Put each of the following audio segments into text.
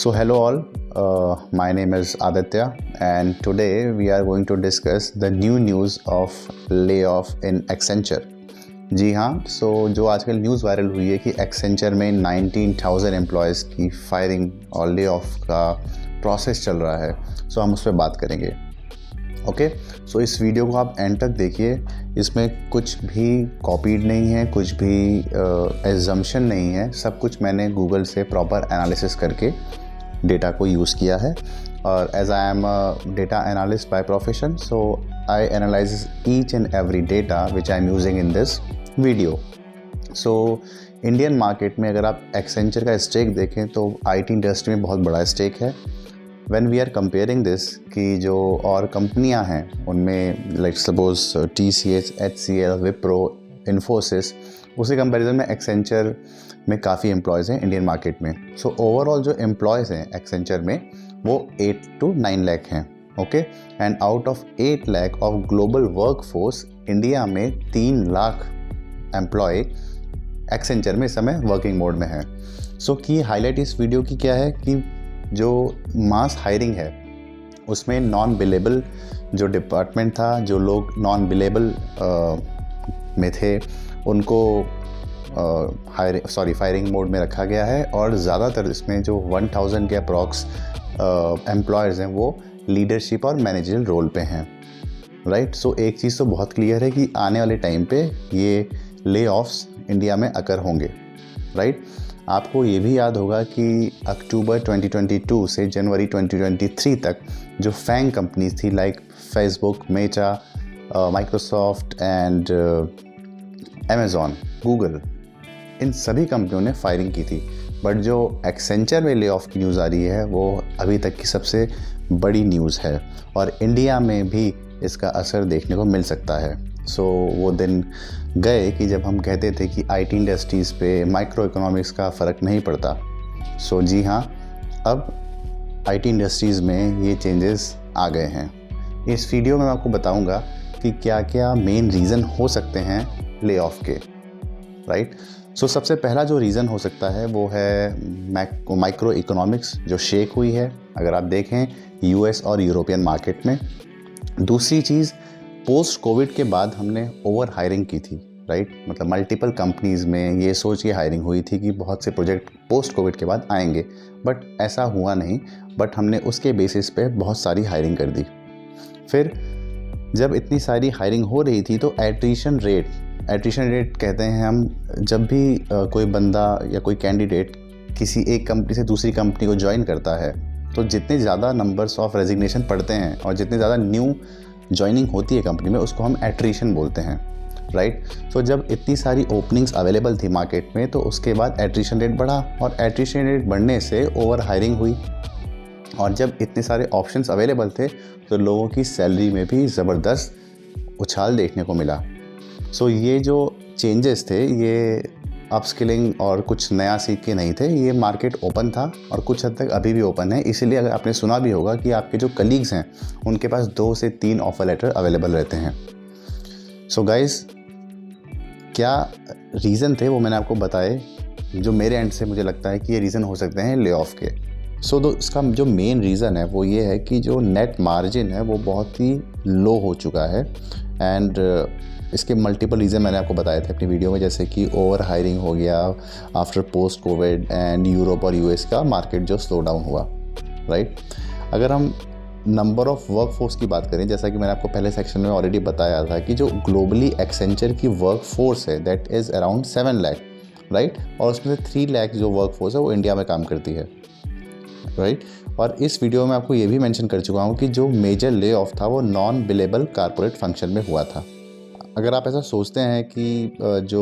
So hello all, my name is Aditya and today we are going to discuss the new news of layoff in Accenture. जी हाँ, सो जो आजकल news viral हुई है कि Accenture में 19,000 employees की firing और ले ऑफ का प्रोसेस चल रहा है, सो हम उस पर बात करेंगे। ओके, सो इस वीडियो को आप एंड तक देखिए। इसमें कुछ भी कॉपीड नहीं है, कुछ भी एजम्पशन नहीं है, सब कुछ मैंने गूगल से प्रॉपर एनालिसिस करके डेटा को यूज़ किया है। और as I am a data analyst by profession, so I analyse each and every data which I am using in this video. So Indian market में अगर आप एक्सेंचर का स्टेक देखें तो आईटी इंडस्ट्री में बहुत बड़ा स्टेक है। When we are comparing this कि जो और कंपनियां हैं उनमें like suppose TCS, HCL, Wipro, Infosys, उसी कंपैरिजन में एक्सेंचर में काफ़ी एम्प्लॉयज़ हैं इंडियन मार्केट में। सो ओवरऑल जो एम्प्लॉयज़ हैं एक्सेंचर में वो 8 to 9 लाख हैं। Okay, and out of 8 lakh of global workforce India में 3 लाख एम्प्लॉय एक्सेंचर में इस समय वर्किंग मोड में है। सो की हाईलाइट इस वीडियो की क्या है कि जो मास हायरिंग है उसमें नॉन बिलेबल जो डिपार्टमेंट था, जो लोग नॉन बिलेबल में थे उनको फायरिंग मोड में रखा गया है। और ज़्यादातर इसमें जो 1000 के अप्रॉक्स एम्प्लॉयर्स हैं वो लीडरशिप और मैनेजरियल रोल पे हैं। राइट, सो एक चीज़ तो बहुत क्लियर है कि आने वाले टाइम पे ये ले ऑफ्स इंडिया में अकर होंगे। राइट, आपको ये भी याद होगा कि अक्टूबर 2022 से जनवरी 2023 तक जो फैंग कंपनीज थी like Facebook, Meta, Microsoft and Amazon, Google, इन सभी कंपनियों ने फायरिंग की थी। बट जो एक्सेंचर में ले ऑफ की न्यूज़ आ रही है वो अभी तक की सबसे बड़ी न्यूज़ है और इंडिया में भी इसका असर देखने को मिल सकता है। सो वो दिन गए कि जब हम कहते थे कि आईटी इंडस्ट्रीज़ पे माइक्रो इकोनॉमिक्स का फ़र्क नहीं पड़ता। सो जी हाँ, अब आईटी इंडस्ट्रीज़ में ये चेंजेस आ गए हैं। इस वीडियो में मैं आपको बताऊंगा कि क्या क्या मेन रीज़न हो सकते हैं ले ऑफ के। राइट, सो सबसे पहला जो रीज़न हो सकता है वो है माइक्रो इकोनॉमिक्स जो शेक हुई है अगर आप देखें US और यूरोपियन मार्केट में। दूसरी चीज़, पोस्ट कोविड के बाद हमने ओवर हायरिंग की थी। राइट, मतलब मल्टीपल कंपनीज़ में ये सोच के हायरिंग हुई थी कि बहुत से प्रोजेक्ट पोस्ट कोविड के बाद आएंगे, बट ऐसा हुआ नहीं। बट हमने उसके बेसिस पे बहुत सारी हायरिंग कर दी। फिर जब इतनी सारी हायरिंग हो रही थी तो एट्रिशन रेट कहते हैं हम, जब भी कोई बंदा या कोई कैंडिडेट किसी एक कंपनी से दूसरी कंपनी को ज्वाइन करता है तो जितने ज़्यादा नंबर्स ऑफ रेजिग्नेशन पड़ते हैं और जितने ज़्यादा न्यू ज्वाइनिंग होती है कंपनी में उसको हम एट्रिशन बोलते हैं। राइट, सो जब इतनी सारी ओपनिंग्स अवेलेबल थी मार्केट में तो उसके बाद एट्रिशन रेट बढ़ा और एट्रिशन रेट बढ़ने से ओवर हायरिंग हुई। और जब इतने सारे ऑप्शंस अवेलेबल थे तो लोगों की सैलरी में भी ज़बरदस्त उछाल देखने को मिला। सो ये जो चेंजेस थे ये अपस्किलिंग और कुछ नया सीख के नहीं थे, ये मार्केट ओपन था और कुछ हद तक अभी भी ओपन है। इसीलिए अगर आपने सुना भी होगा कि आपके जो कलीग्स हैं उनके पास 2 से 3 ऑफर लेटर अवेलेबल रहते हैं। सो गाइस, क्या रीज़न थे वो मैंने आपको बताए, जो मेरे एंड से मुझे लगता है कि ये रीज़न हो सकते हैं ले ऑफ के। सो इसका जो मेन रीज़न है वो ये है कि जो नेट मार्जिन है वो बहुत ही लो हो चुका है। एंड इसके मल्टीपल रीज़न मैंने आपको बताए थे अपनी वीडियो में, जैसे कि ओवर हायरिंग हो गया after post Covid and Europe और US का मार्केट जो स्लो डाउन हुआ। राइट, अगर हम नंबर ऑफ़ वर्कफोर्स की बात करें, जैसा कि मैंने आपको पहले सेक्शन में ऑलरेडी बताया था कि जो ग्लोबली एक्सेंचर की वर्कफोर्स है that is around 7 lakh. Right, और उसमें से 3 लाख जो वर्कफोर्स है वो इंडिया में काम करती है। राइट, और इस वीडियो में आपको ये भी मेंशन कर चुका हूँ कि जो मेजर ले ऑफ था वो नॉन बिलेबल कारपोरेट फंक्शन में हुआ था। अगर आप ऐसा सोचते हैं कि जो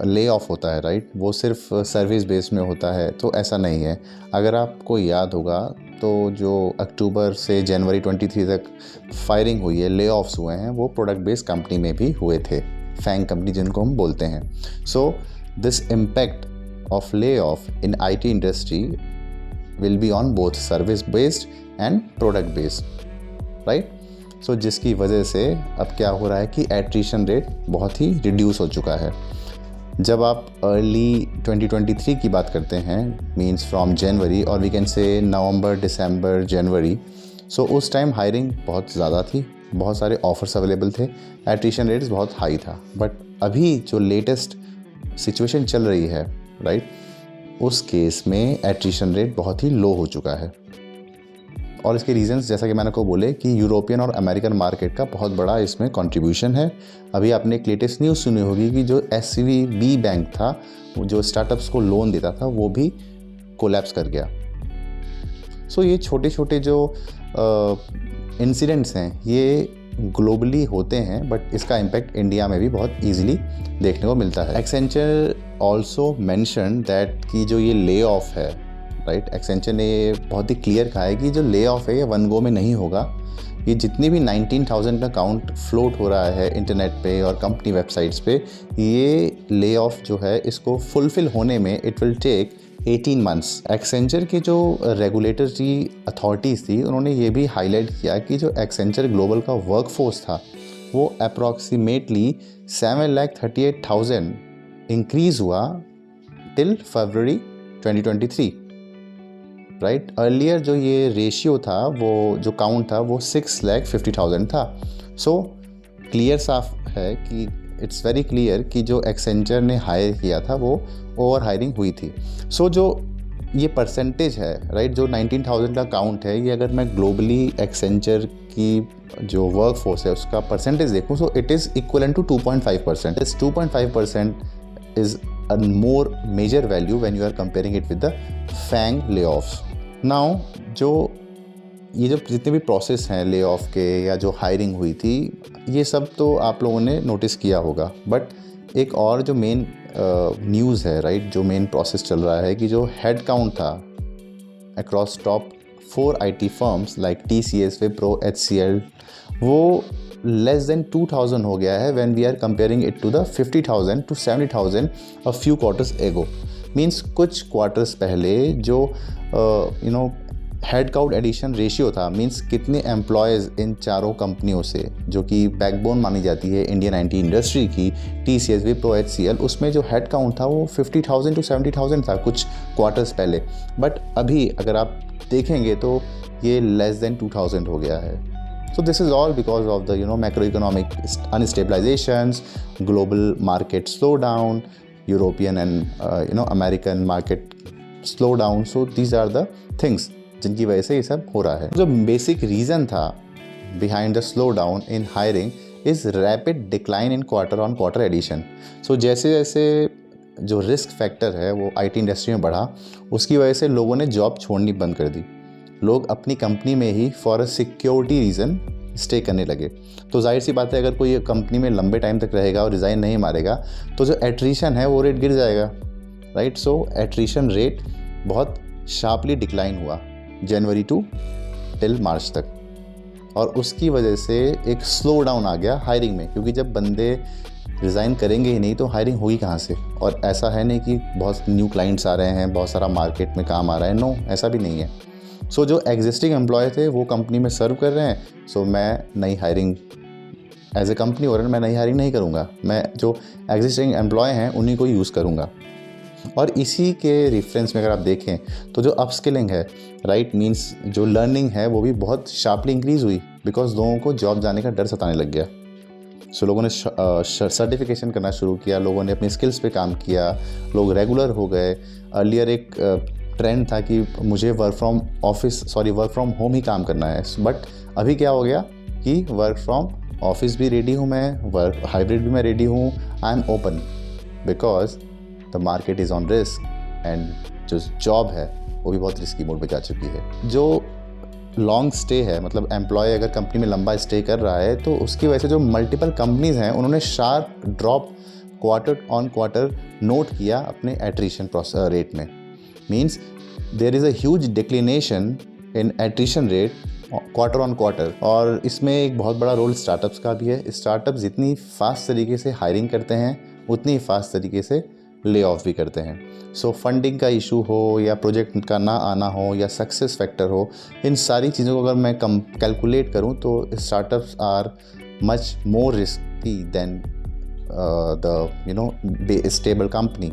ले ऑफ होता है राइट वो सिर्फ सर्विस बेस में होता है, तो ऐसा नहीं है। अगर आपको याद होगा तो जो अक्टूबर से जनवरी 23 तक फायरिंग हुई है, ले ऑफ्स हुए हैं, वो प्रोडक्ट बेस्ड कंपनी में भी हुए थे, फैंग कंपनी जिनको हम बोलते हैं। So this impact of lay off in IT industry will be on both service based and product based. Right, so जिसकी वजह से अब क्या हो रहा है कि एट्रिशन रेट बहुत ही रिड्यूस हो चुका है। जब आप अर्ली 2023 की बात करते हैं, मींस फ्रॉम जनवरी और वी कैन से नवंबर, दिसंबर, जनवरी, सो उस टाइम हायरिंग बहुत ज़्यादा थी, बहुत सारे ऑफर्स अवेलेबल थे, एट्रिशन रेट्स बहुत हाई था। बट अभी जो लेटेस्ट सिचुएशन चल रही है, राइट, उस केस में एट्रिशन रेट बहुत ही लो हो चुका है। और इसके रीजंस जैसा कि मैंने आपको बोले कि यूरोपियन और अमेरिकन मार्केट का बहुत बड़ा इसमें कंट्रीब्यूशन है। अभी आपने एक लेटेस्ट न्यूज़ सुनी होगी कि जो SVB बैंक था, जो स्टार्टअप्स को लोन देता था, वो भी कोलैप्स कर गया। सो ये छोटे छोटे जो इंसिडेंट्स हैं ये ग्लोबली होते हैं, बट इसका इम्पैक्ट इंडिया में भी बहुत ईजिली देखने को मिलता है। एक्सेंचर ऑल्सो मैंशन दैट कि जो ये ले ऑफ है, राइट, एक्सेंचर ने ये बहुत ही क्लियर कहा है कि जो ले ऑफ है ये वन गो में नहीं होगा। ये जितनी भी 19,000 का काउंट फ्लोट हो रहा है इंटरनेट पे और कंपनी वेबसाइट्स पे, ये ले ऑफ जो है इसको फुलफिल होने में it will take 18 months. Accenture के जो रेगुलेटरी अथॉरिटीज़ थी, उन्होंने ये भी हाईलाइट किया कि जो एक्सेंचर ग्लोबल का वर्कफोर्स था वो अप्रॉक्सीमेटली 7,38,000 इंक्रीज़ हुआ टिल फरवरी 2023, राइट। अर्लियर जो ये रेशियो था, वो जो काउंट था वो 6,50,000 था। सो क्लियर साफ है कि इट्स वेरी क्लियर कि जो एक्सेंचर ने हायर किया था वो ओवर हायरिंग हुई थी। सो जो ये परसेंटेज है, राइट, जो 19,000 का काउंट है, ये अगर मैं ग्लोबली एक्सेंचर की जो वर्क फोर्स है उसका परसेंटेज देखूँ, so it is equivalent to 2.5%। This 2.5% is a more major value when you are comparing it with the FANG layoffs. Now जो जितने भी प्रोसेस हैं ले ऑफ के या जो हायरिंग हुई थी, ये सब तो आप लोगों ने नोटिस किया होगा। बट एक और जो मेन न्यूज़ है, राइट, जो मेन प्रोसेस चल रहा है कि जो हेड काउंट था across top 4 IT firms like TCS, Wipro, HCL, वो less than 2,000 हो गया है when we are comparing it to the 50,000 to 70,000 a few quarters ago. Means कुछ क्वार्टर्स पहले जो हेड काउंट एडिशन रेशियो था, मींस कितने एम्प्लॉयज़ इन चारों कंपनियों से जो कि बैकबोन मानी जाती है इंडियन IT इंडस्ट्री की, TCS, Wipro, HCL, उसमें जो हेड काउंट था वो 50,000 to 70,000 था कुछ क्वार्टर्स पहले। बट अभी अगर आप देखेंगे तो ये लेस देन 2,000 हो गया है। So this is all because of the macroeconomic unstabilizations, global market slowdown, European and American market slowdown. So these are the things जिनकी वजह से ये सब हो रहा है। जो बेसिक रीज़न था behind the slowdown in hiring is rapid decline in quarter on quarter addition. So जैसे जैसे जो रिस्क फैक्टर है वो IT इंडस्ट्री में बढ़ा, उसकी वजह से लोगों ने जॉब छोड़नी बंद कर दी। लोग अपनी कंपनी में ही for a security reason stay करने लगे। तो जाहिर सी बात है, अगर कोई कंपनी में लंबे टाइम तक रहेगा और रिज़ाइन नहीं मारेगा तो जो एट्रिशन है वो रेट गिर जाएगा, राइट। सो एट्रिशन रेट बहुत शार्पली डिक्लाइन हुआ जनवरी टू टिल मार्च तक, और उसकी वजह से एक स्लो डाउन आ गया हायरिंग में, क्योंकि जब बंदे रिज़ाइन करेंगे ही नहीं तो हायरिंग होगी कहाँ से। और ऐसा है नहीं कि बहुत न्यू क्लाइंट्स आ रहे हैं, बहुत सारा मार्केट में काम आ रहा है, नो, ऐसा भी नहीं है। सो जो एग्जिस्टिंग एम्प्लॉय थे वो कंपनी में सर्व कर रहे हैं, सो मैं नई hiring as a company owner मैं नई हायरिंग नहीं करूँगा, मैं जो एग्जिस्टिंग एम्प्लॉय हैं उन्हीं को यूज़ करूँगा। और इसी के रेफरेंस में अगर आप देखें तो जो अपस्किलिंग है, राइट, मींस जो लर्निंग है वो भी बहुत शार्पली इंक्रीज़ हुई, बिकॉज लोगों को जॉब जाने का डर सताने लग गया। सो लोगों ने सर्टिफिकेशन करना शुरू किया, लोगों ने अपनी स्किल्स पे काम किया, लोग रेगुलर हो गए। अर्लियर एक ट्रेंड था कि मुझे वर्क फ्रॉम होम ही काम करना है, बट अभी क्या हो गया कि वर्क फ्रॉम ऑफिस भी रेडी हूँ मैं, वर्क हाइब्रिड भी मैं रेडी हूँ, I am open, because the market is on risk and जो जॉब है वो भी बहुत रिस्की मोड पे जा चुकी है। जो लॉन्ग स्टे है, मतलब एम्प्लॉय अगर कंपनी में लंबा स्टे कर रहा है तो उसकी वजह से जो मल्टीपल कंपनीज हैं उन्होंने sharp drop quarter on quarter note किया अपने एट्रिशन रेट में। Means there is a huge declination in attrition rate quarter on quarter. और इसमें एक बहुत बड़ा रोल स्टार्टअप्स का भी है। स्टार्टअप्स जितनी फास्ट तरीके से हायरिंग करते हैं उतनी ही फास्ट तरीके से ले ऑफ भी करते हैं। सो फंडिंग का इशू हो या प्रोजेक्ट का ना आना हो या सक्सेस फैक्टर हो, इन सारी चीज़ों को अगर मैं कैलकुलेट करूं तो startups are much more risky than the stable company.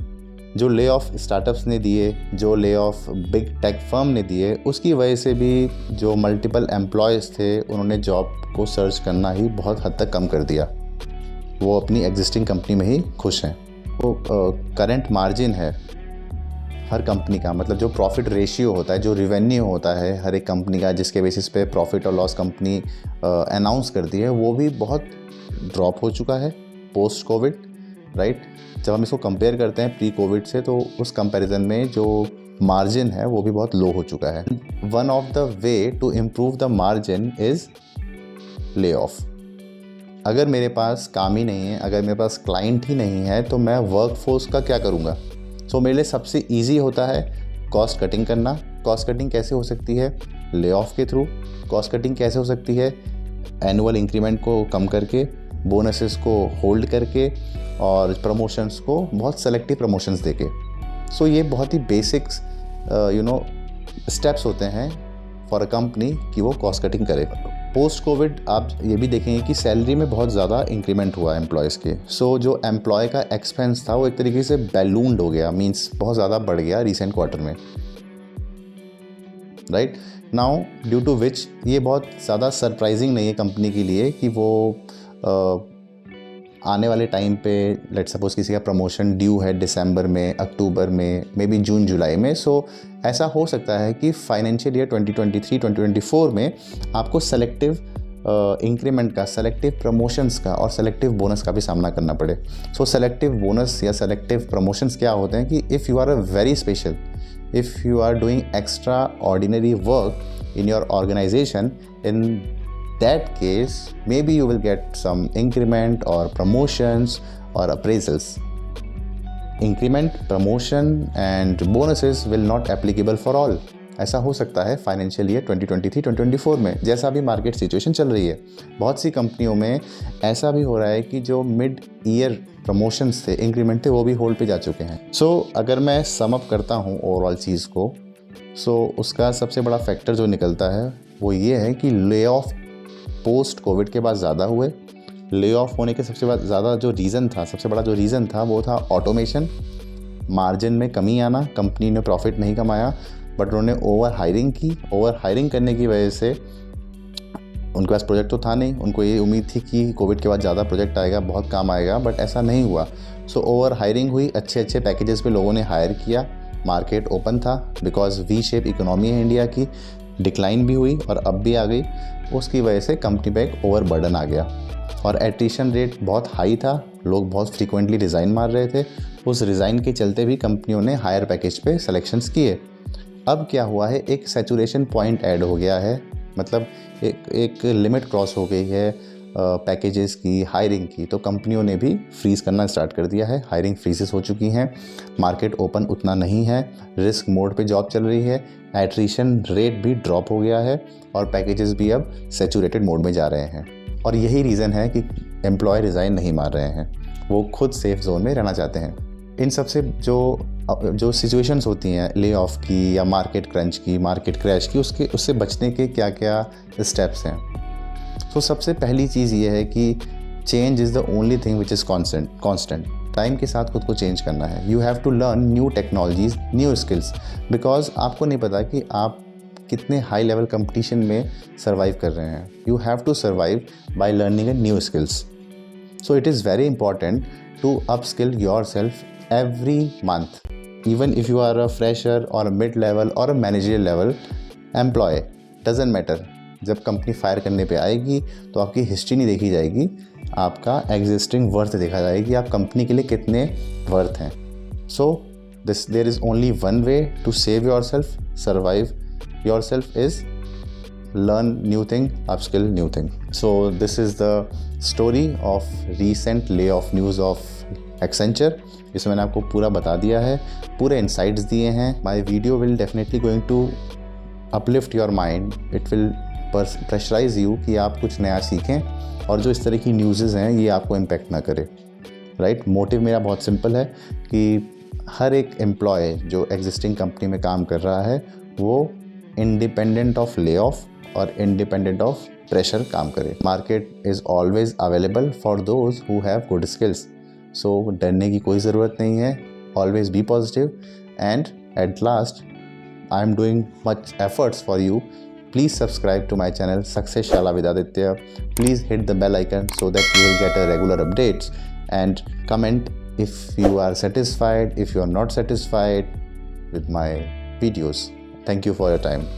जो ले ऑफ स्टार्टअप्स ने दिए, जो lay of big tech firm ने दिए, उसकी वजह से भी जो मल्टीपल एम्प्लॉयज़ थे उन्होंने जॉब को सर्च करना ही बहुत हद तक कम कर दिया। वो अपनी एग्जिस्टिंग कंपनी में ही खुश हैं। वो करंट मार्जिन है हर कंपनी का, मतलब जो प्रॉफिट रेशियो होता है, जो रिवेन्यू होता है हर एक कंपनी का, जिसके बेसिस पे प्रॉफिट और लॉस कंपनी अनाउंस करती है, वो भी बहुत ड्रॉप हो चुका है पोस्ट कोविड, राइट। जब हम इसको कंपेयर करते हैं प्री कोविड से, तो उस कंपैरिजन में जो मार्जिन है वो भी बहुत लो हो चुका है। One of the way to improve the margin is lay off. अगर मेरे पास काम ही नहीं है, अगर मेरे पास क्लाइंट ही नहीं है, तो मैं वर्क फोर्स का क्या करूँगा। सो मेरे लिए सबसे ईजी होता है कॉस्ट कटिंग करना। कॉस्ट कटिंग कैसे हो सकती है? ले ऑफ के थ्रू। कॉस्ट कटिंग कैसे हो सकती है? एनुअल इंक्रीमेंट को कम करके, बोनसेस को होल्ड करके, और प्रमोशंस को बहुत सेलेक्टिव प्रमोशंस देके। सो ये बहुत ही बेसिक्स स्टेप्स होते हैं फॉर अ कंपनी कि वो कॉस्ट कटिंग करे। पोस्ट कोविड आप ये भी देखेंगे कि सैलरी में बहुत ज़्यादा इंक्रीमेंट हुआ एम्प्लॉयज़ के। सो जो एम्प्लॉय का एक्सपेंस था वो एक तरीके से बैलून्ड हो गया, मींस बहुत ज़्यादा बढ़ गया रिसेंट क्वार्टर में, राइट। नाउ ड्यू टू विच ये बहुत ज़्यादा सरप्राइजिंग नहीं है कंपनी के लिए कि वो आने वाले टाइम पे लेट्स सपोज किसी का प्रमोशन ड्यू है दिसंबर में, अक्टूबर में, मे बी जून जुलाई में। सो ऐसा हो सकता है कि फाइनेंशियल ईयर 2023-2024 में आपको सेलेक्टिव इंक्रीमेंट का, सेलेक्टिव प्रमोशंस का और सेलेक्टिव बोनस का भी सामना करना पड़े। सो सेलेक्टिव बोनस या सेलेक्टिव प्रमोशंस क्या होते हैं कि if you are a very special, if you are doing extraordinary work in your organisation, in that case maybe you will get some increment or promotions or appraisals. Increment, promotion and bonuses will not applicable for all. ऐसा हो सकता है financial year 2023-2024 में, जैसा भी market situation चल रही है। बहुत सी कंपनियों में ऐसा भी हो रहा है कि जो मिड ईयर प्रमोशंस थे, इंक्रीमेंट थे, वो भी होल्ड पे जा चुके हैं। सो अगर मैं सम अप करता हूँ ओवरऑल चीज़ को, सो उसका सबसे बड़ा फैक्टर जो निकलता है वो ये है कि ले ऑफ पोस्ट कोविड के बाद ज़्यादा हुए। ले ऑफ होने के सबसे ज़्यादा जो रीज़न था, सबसे बड़ा जो रीज़न था वो था ऑटोमेशन, मार्जिन में कमी आना। कंपनी ने प्रॉफिट नहीं कमाया बट उन्होंने ओवर हायरिंग की। ओवर हायरिंग करने की वजह से उनके पास प्रोजेक्ट तो था नहीं, उनको ये उम्मीद थी कि कोविड के बाद ज़्यादा प्रोजेक्ट आएगा, बहुत काम आएगा, बट ऐसा नहीं हुआ। सो ओवर हायरिंग हुई, अच्छे अच्छे पैकेजेस पे लोगों ने हायर किया, मार्केट ओपन था बिकॉज वी शेप इकोनॉमी है इंडिया की, डिक्लाइन भी हुई और अब भी आ गई। उसकी वजह से कंपनी पे एक ओवर बर्डन आ गया और एट्रिशन रेट बहुत हाई था, लोग बहुत फ्रीक्वेंटली रिज़ाइन मार रहे थे। उस रिज़ाइन के चलते भी कंपनियों ने हायर पैकेज पे सिलेक्शंस किए। अब क्या हुआ है, एक सैचुरेशन पॉइंट ऐड हो गया है, मतलब एक लिमिट क्रॉस हो गई है पैकेजेस की, हायरिंग की, तो कंपनियों ने भी फ्रीज़ करना स्टार्ट कर दिया है। हायरिंग फ्रीजेस हो चुकी हैं, मार्केट ओपन उतना नहीं है, रिस्क मोड पे जॉब चल रही है, एट्रिशन रेट भी ड्रॉप हो गया है और पैकेजेस भी अब सैचुरेटेड मोड में जा रहे हैं। और यही रीज़न है कि एम्प्लॉय रिज़ाइन नहीं मार रहे हैं, वो खुद सेफ जोन में रहना चाहते हैं। इन सबसे जो सिचुएशंस होती हैं ले ऑफ की या मार्केट क्रंच की, मार्केट क्रैश की, उससे बचने के क्या क्या स्टेप्स हैं। तो सबसे पहली चीज़ ये है कि change is the only thing which is constant. Time के साथ खुद को चेंज करना है। You have to learn new technologies, new skills, because आपको नहीं पता कि आप कितने हाई लेवल कंपटीशन में सर्वाइव कर रहे हैं। You have to survive by learning a new skills. So it is very important to upskill yourself every month, even if you are a fresher और मिड लेवल और a managerial level employee, doesn't matter. जब company fire करने पे आएगी तो आपकी history नहीं देखी जाएगी, आपका एग्जिस्टिंग वर्थ देखा जाएगी, आप कंपनी के लिए कितने वर्थ हैं। So there is only one way to save yourself, survive yourself, is learn new thing, upskill new thing. So this is the story of recent lay off news of Accenture. इसमें मैंने आपको पूरा बता दिया है, पूरे insights दिए हैं। My video will definitely going to uplift your mind, it will pressurise you कि आप कुछ नया सीखें और जो इस तरह की न्यूज़ हैं ये आपको इम्पेक्ट ना करे, राइट। मोटिव मेरा बहुत सिंपल है कि हर एक एम्प्लॉय जो एग्जिस्टिंग कंपनी में काम कर रहा है वो इंडिपेंडेंट ऑफ ले ऑफ और इंडिपेंडेंट ऑफ प्रेशर काम करे। Market is always available for those who have good skills. So डरने की कोई ज़रूरत नहीं है. Always be positive and at last I am doing much efforts for you. Please subscribe to my channel Success Shala with Aditya. Please hit the bell icon so that you will get a regular updates, and comment if you are satisfied, if you are not satisfied with my videos. Thank you for your time.